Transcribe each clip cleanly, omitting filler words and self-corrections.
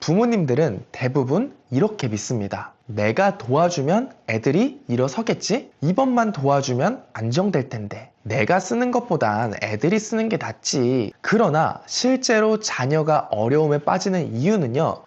부모님들은 대부분 이렇게 믿습니다. 내가 도와주면 애들이 일어서겠지? 이번만 도와주면 안정될 텐데. 내가 쓰는 것보단 애들이 쓰는 게 낫지. 그러나 실제로 자녀가 어려움에 빠지는 이유는요.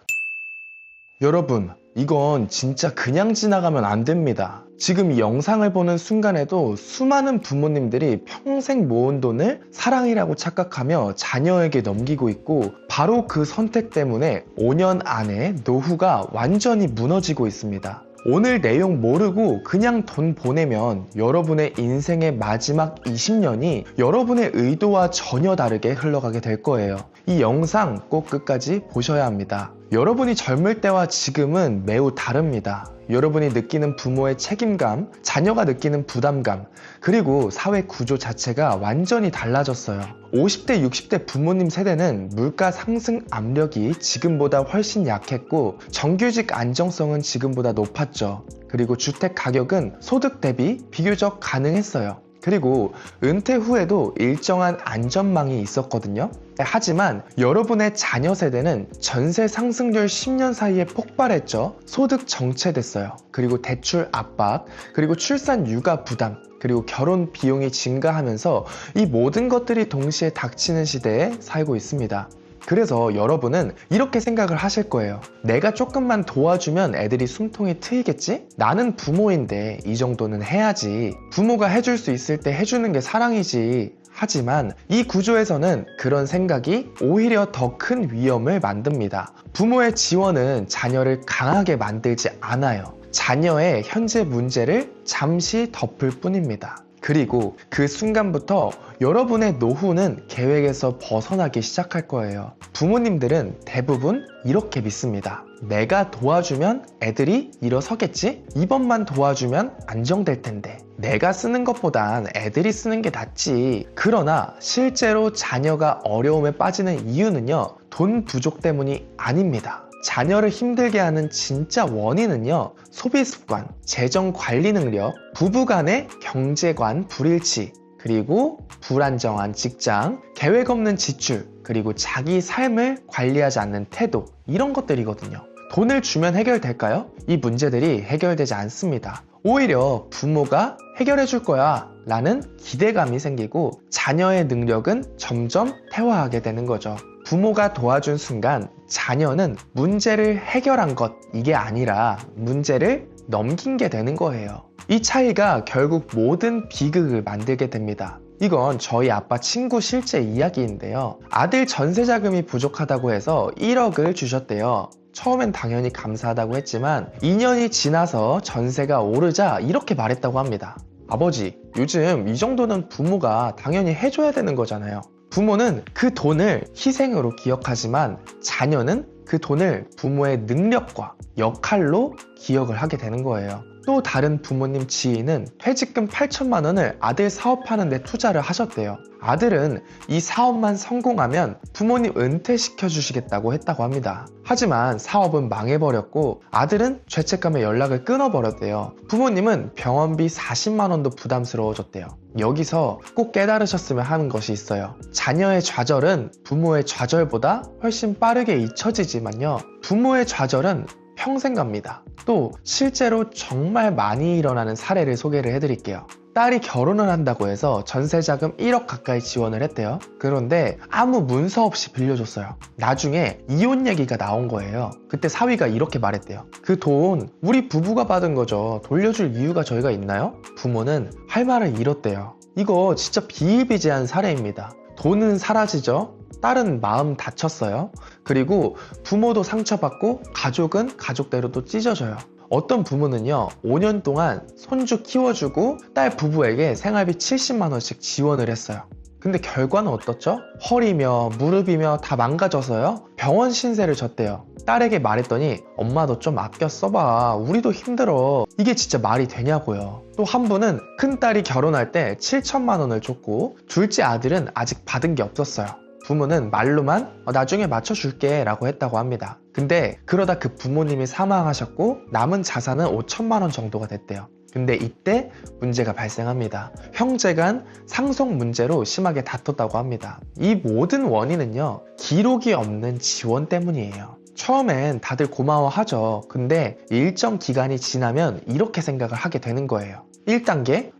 여러분, 이건 진짜 그냥 지나가면 안 됩니다. 지금 이 영상을 보는 순간에도 수많은 부모님들이 평생 모은 돈을 사랑이라고 착각하며 자녀에게 넘기고 있고, 바로 그 선택 때문에 5년 안에 노후가 완전히 무너지고 있습니다. 오늘 내용 모르고 그냥 돈 보내면 여러분의 인생의 마지막 20년이 여러분의 의도와 전혀 다르게 흘러가게 될 거예요. 이 영상 꼭 끝까지 보셔야 합니다. 여러분이 젊을 때와 지금은 매우 다릅니다. 여러분이 느끼는 부모의 책임감, 자녀가 느끼는 부담감, 그리고 사회 구조 자체가 완전히 달라졌어요. 50대, 60대 부모님 세대는 물가 상승 압력이 지금보다 훨씬 약했고, 정규직 안정성은 지금보다 높았죠. 그리고 주택 가격은 소득 대비 비교적 가능했어요. 그리고 은퇴 후에도 일정한 안전망이 있었거든요. 하지만 여러분의 자녀 세대는 전세 상승률 10년 사이에 폭발했죠. 소득 정체됐어요. 그리고 대출 압박, 그리고 출산 육아 부담, 그리고 결혼 비용이 증가하면서 이 모든 것들이 동시에 닥치는 시대에 살고 있습니다. 그래서 여러분은 이렇게 생각을 하실 거예요. 내가 조금만 도와주면 애들이 숨통이 트이겠지? 나는 부모인데 이 정도는 해야지. 부모가 해줄 수 있을 때 해주는 게 사랑이지. 하지만 이 구조에서는 그런 생각이 오히려 더 큰 위험을 만듭니다. 부모의 지원은 자녀를 강하게 만들지 않아요. 자녀의 현재 문제를 잠시 덮을 뿐입니다. 그리고 그 순간부터 여러분의 노후는 계획에서 벗어나기 시작할 거예요. 부모님들은 대부분 이렇게 믿습니다. 내가 도와주면 애들이 일어서겠지? 이번만 도와주면 안정될 텐데. 내가 쓰는 것보단 애들이 쓰는 게 낫지. 그러나 실제로 자녀가 어려움에 빠지는 이유는요, 돈 부족 때문이 아닙니다. 자녀를 힘들게 하는 진짜 원인은요, 소비 습관, 재정 관리 능력, 부부 간의 경제관 불일치, 그리고 불안정한 직장, 계획 없는 지출, 그리고 자기 삶을 관리하지 않는 태도, 이런 것들이거든요. 돈을 주면 해결될까요? 이 문제들이 해결되지 않습니다. 오히려 부모가 해결해 줄 거야 라는 기대감이 생기고 자녀의 능력은 점점 퇴화하게 되는 거죠. 부모가 도와준 순간 자녀는 문제를 해결한 것, 이게 아니라 문제를 넘긴 게 되는 거예요. 이 차이가 결국 모든 비극을 만들게 됩니다. 이건 저희 아빠 친구 실제 이야기인데요. 아들 전세 자금이 부족하다고 해서 1억을 주셨대요. 처음엔 당연히 감사하다고 했지만 2년이 지나서 전세가 오르자 이렇게 말했다고 합니다. 아버지, 요즘 이 정도는 부모가 당연히 해줘야 되는 거잖아요. 부모는 그 돈을 희생으로 기억하지만 자녀는 그 돈을 부모의 능력과 역할로 기억을 하게 되는 거예요. 또 다른 부모님 지인은 퇴직금 8천만 원을 아들 사업하는 데 투자를 하셨대요. 아들은 이 사업만 성공하면 부모님 은퇴시켜 주시겠다고 했다고 합니다. 하지만 사업은 망해버렸고 아들은 죄책감에 연락을 끊어버렸대요. 부모님은 병원비 40만 원도 부담스러워졌대요. 여기서 꼭 깨달으셨으면 하는 것이 있어요. 자녀의 좌절은 부모의 좌절보다 훨씬 빠르게 잊혀지지만요, 부모의 좌절은 평생 갑니다. 또 실제로 정말 많이 일어나는 사례를 소개를 해드릴게요. 딸이 결혼을 한다고 해서 전세자금 1억 가까이 지원을 했대요. 그런데 아무 문서 없이 빌려줬어요. 나중에 이혼 얘기가 나온 거예요. 그때 사위가 이렇게 말했대요. 그 돈 우리 부부가 받은 거죠. 돌려줄 이유가 저희가 있나요? 부모는 할 말을 잃었대요. 이거 진짜 비일비재한 사례입니다. 돈은 사라지죠. 딸은 마음 다쳤어요. 그리고 부모도 상처받고 가족은 가족대로 또 찢어져요. 어떤 부모는요, 5년 동안 손주 키워주고 딸 부부에게 생활비 70만 원씩 지원을 했어요. 근데 결과는 어떻죠? 허리며 무릎이며 다 망가져서요, 병원 신세를 졌대요. 딸에게 말했더니 엄마도 좀 아껴 써봐, 우리도 힘들어. 이게 진짜 말이 되냐고요. 또 한 분은 큰딸이 결혼할 때 7천만 원을 줬고 둘째 아들은 아직 받은 게 없었어요. 부모는 말로만 나중에 맞춰줄게 라고 했다고 합니다. 근데 그러다 그 부모님이 사망하셨고 남은 자산은 5천만 원 정도가 됐대요. 근데 이때 문제가 발생합니다. 형제 간 상속 문제로 심하게 다퉜다고 합니다. 이 모든 원인은요, 기록이 없는 지원 때문이에요. 처음엔 다들 고마워하죠. 근데 일정 기간이 지나면 이렇게 생각을 하게 되는 거예요. 1단계,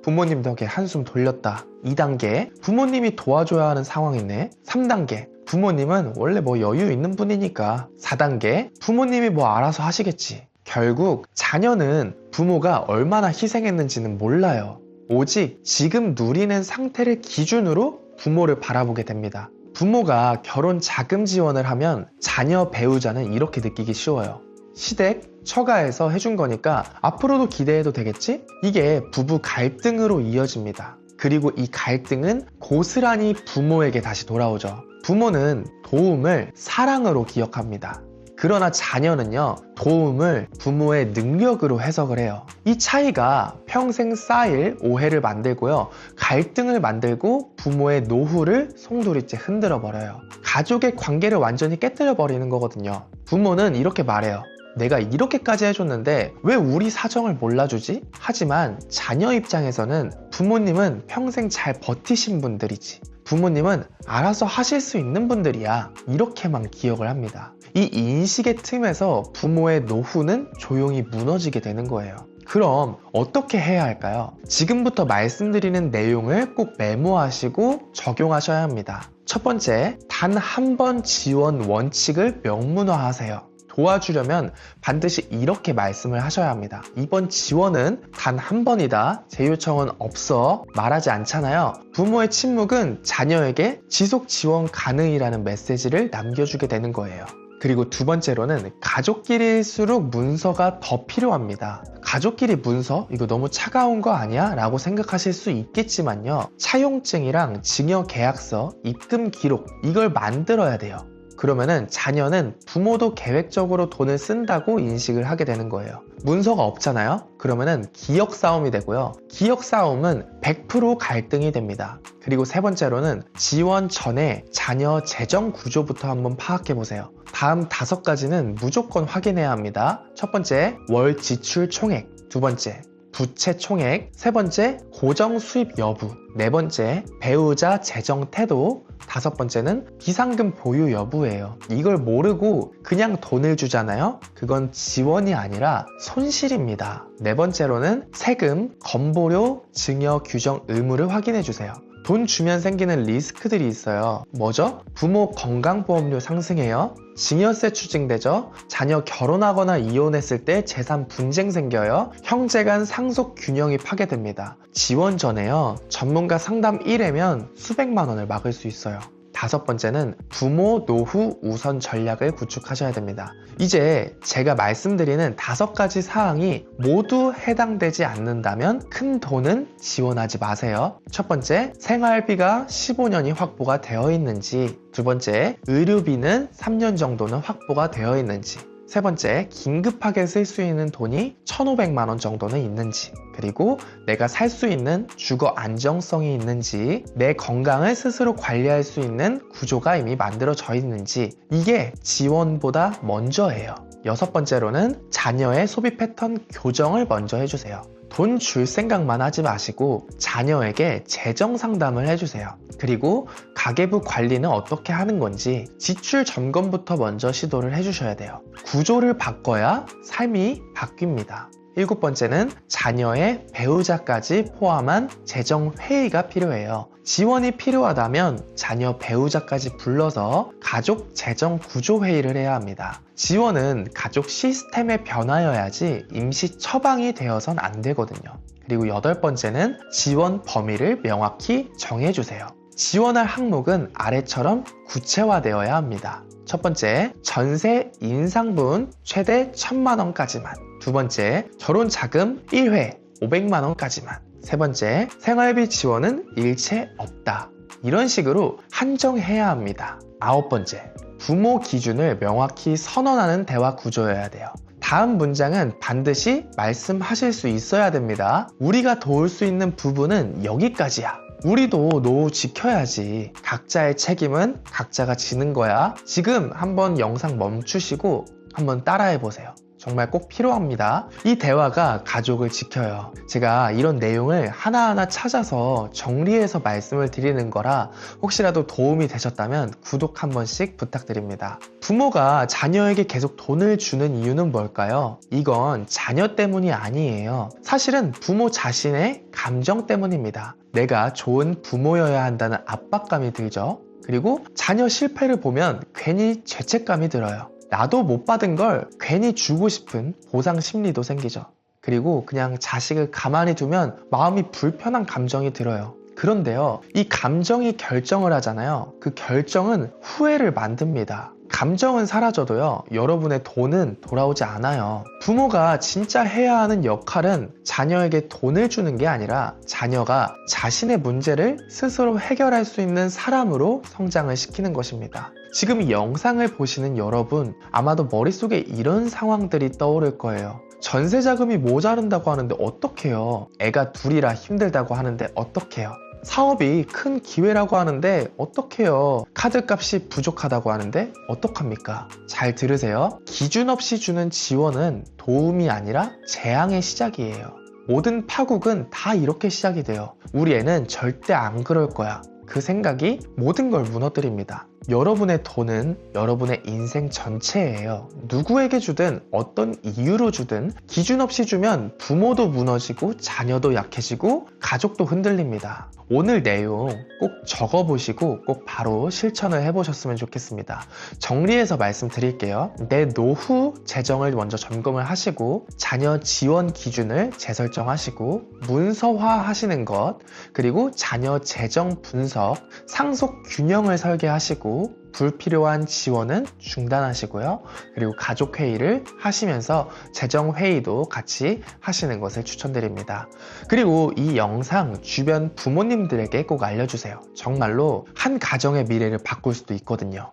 부모님 덕에 한숨 돌렸다. 2단계, 부모님이 도와줘야 하는 상황이네. 3단계, 부모님은 원래 뭐 여유 있는 분이니까. 4단계, 부모님이 뭐 알아서 하시겠지. 결국 자녀는 부모가 얼마나 희생했는지는 몰라요. 오직 지금 누리는 상태를 기준으로 부모를 바라보게 됩니다. 부모가 결혼 자금 지원을 하면 자녀 배우자는 이렇게 느끼기 쉬워요. 시댁, 처가에서 해준 거니까 앞으로도 기대해도 되겠지? 이게 부부 갈등으로 이어집니다. 그리고 이 갈등은 고스란히 부모에게 다시 돌아오죠. 부모는 도움을 사랑으로 기억합니다. 그러나 자녀는요, 도움을 부모의 능력으로 해석을 해요. 이 차이가 평생 쌓일 오해를 만들고요, 갈등을 만들고 부모의 노후를 송두리째 흔들어 버려요. 가족의 관계를 완전히 깨뜨려 버리는 거거든요. 부모는 이렇게 말해요. 내가 이렇게까지 해줬는데 왜 우리 사정을 몰라주지? 하지만 자녀 입장에서는 부모님은 평생 잘 버티신 분들이지. 부모님은 알아서 하실 수 있는 분들이야. 이렇게만 기억을 합니다. 이 인식의 틈에서 부모의 노후는 조용히 무너지게 되는 거예요. 그럼 어떻게 해야 할까요? 지금부터 말씀드리는 내용을 꼭 메모하시고 적용하셔야 합니다. 첫 번째, 단 한 번 지원 원칙을 명문화하세요. 도와주려면 반드시 이렇게 말씀을 하셔야 합니다. 이번 지원은 단 한 번이다. 재요청은 없어. 말하지 않잖아요. 부모의 침묵은 자녀에게 지속 지원 가능이라는 메시지를 남겨주게 되는 거예요. 그리고 두 번째로는 가족끼리일수록 문서가 더 필요합니다. 가족끼리 문서? 이거 너무 차가운 거 아니야? 라고 생각하실 수 있겠지만요. 차용증이랑 증여계약서, 입금 기록 이걸 만들어야 돼요. 그러면은 자녀는 부모도 계획적으로 돈을 쓴다고 인식을 하게 되는 거예요. 문서가 없잖아요? 그러면은 기억 싸움이 되고요. 기억 싸움은 100% 갈등이 됩니다. 그리고 세 번째로는 지원 전에 자녀 재정 구조부터 한번 파악해 보세요. 다음 5가지는 무조건 확인해야 합니다. 첫 번째, 월 지출 총액. 두 번째, 부채 총액. 세 번째, 고정 수입 여부. 네 번째, 배우자 재정 태도. 5번째는 비상금 보유 여부예요. 이걸 모르고 그냥 돈을 주잖아요? 그건 지원이 아니라 손실입니다. 네 번째로는 세금, 건보료, 증여 규정 의무를 확인해 주세요. 돈 주면 생기는 리스크들이 있어요. 뭐죠? 부모 건강보험료 상승해요. 증여세 추징되죠. 자녀 결혼하거나 이혼했을 때 재산 분쟁 생겨요. 형제 간 상속 균형이 파괴됩니다. 지원 전에요. 전문가 상담 1회면 수백만 원을 막을 수 있어요. 5번째는 부모 노후 우선 전략을 구축하셔야 됩니다. 이제 제가 말씀드리는 5가지 사항이 모두 해당되지 않는다면 큰 돈은 지원하지 마세요. 첫 번째, 생활비가 15년이 확보가 되어 있는지. 두 번째, 의료비는 3년 정도는 확보가 되어 있는지. 세 번째, 긴급하게 쓸 수 있는 돈이 1,500만 원 정도는 있는지. 그리고 내가 살 수 있는 주거 안정성이 있는지, 내 건강을 스스로 관리할 수 있는 구조가 이미 만들어져 있는지, 이게 지원보다 먼저예요. 6번째로는 자녀의 소비 패턴 교정을 먼저 해주세요. 돈 줄 생각만 하지 마시고 자녀에게 재정 상담을 해주세요. 그리고 가계부 관리는 어떻게 하는 건지 지출 점검부터 먼저 시도를 해주셔야 돼요. 구조를 바꿔야 삶이 바뀝니다. 7번째는 자녀의 배우자까지 포함한 재정 회의가 필요해요. 지원이 필요하다면 자녀 배우자까지 불러서 가족 재정 구조 회의를 해야 합니다. 지원은 가족 시스템의 변화여야지 임시 처방이 되어선 안 되거든요. 그리고 8번째는 지원 범위를 명확히 정해주세요. 지원할 항목은 아래처럼 구체화되어야 합니다. 첫 번째, 전세 인상분 최대 1,000만 원까지만. 두 번째, 결혼 자금 1회 500만 원까지만. 세 번째, 생활비 지원은 일체 없다. 이런 식으로 한정해야 합니다. 9번째, 부모 기준을 명확히 선언하는 대화 구조여야 돼요. 다음 문장은 반드시 말씀하실 수 있어야 됩니다. 우리가 도울 수 있는 부분은 여기까지야. 우리도 노후 지켜야지. 각자의 책임은 각자가 지는 거야. 지금 한번 영상 멈추시고 한번 따라해 보세요. 정말 꼭 필요합니다. 이 대화가 가족을 지켜요. 제가 이런 내용을 하나하나 찾아서 정리해서 말씀을 드리는 거라 혹시라도 도움이 되셨다면 구독 한 번씩 부탁드립니다. 부모가 자녀에게 계속 돈을 주는 이유는 뭘까요? 이건 자녀 때문이 아니에요. 사실은 부모 자신의 감정 때문입니다. 내가 좋은 부모여야 한다는 압박감이 들죠. 그리고 자녀 실패를 보면 괜히 죄책감이 들어요. 나도 못 받은 걸 괜히 주고 싶은 보상 심리도 생기죠. 그리고 그냥 자식을 가만히 두면 마음이 불편한 감정이 들어요. 그런데요, 이 감정이 결정을 하잖아요. 그 결정은 후회를 만듭니다. 감정은 사라져도요, 여러분의 돈은 돌아오지 않아요. 부모가 진짜 해야 하는 역할은 자녀에게 돈을 주는 게 아니라 자녀가 자신의 문제를 스스로 해결할 수 있는 사람으로 성장을 시키는 것입니다. 지금 이 영상을 보시는 여러분, 아마도 머릿속에 이런 상황들이 떠오를 거예요. 전세 자금이 모자른다고 하는데 어떡해요? 애가 둘이라 힘들다고 하는데 어떡해요? 사업이 큰 기회라고 하는데 어떡해요? 카드값이 부족하다고 하는데 어떡합니까? 잘 들으세요. 기준 없이 주는 지원은 도움이 아니라 재앙의 시작이에요. 모든 파국은 다 이렇게 시작이 돼요. 우리 애는 절대 안 그럴 거야. 그 생각이 모든 걸 무너뜨립니다. 여러분의 돈은 여러분의 인생 전체예요. 누구에게 주든 어떤 이유로 주든 기준 없이 주면 부모도 무너지고 자녀도 약해지고 가족도 흔들립니다. 오늘 내용 꼭 적어보시고 꼭 바로 실천을 해보셨으면 좋겠습니다. 정리해서 말씀드릴게요. 내 노후 재정을 먼저 점검을 하시고 자녀 지원 기준을 재설정하시고 문서화 하시는 것, 그리고 자녀 재정 분석, 상속 균형을 설계하시고 불필요한 지원은 중단하시고요. 그리고 가족회의를 하시면서 재정회의도 같이 하시는 것을 추천드립니다. 그리고 이 영상 주변 부모님들에게 꼭 알려주세요. 정말로 한 가정의 미래를 바꿀 수도 있거든요.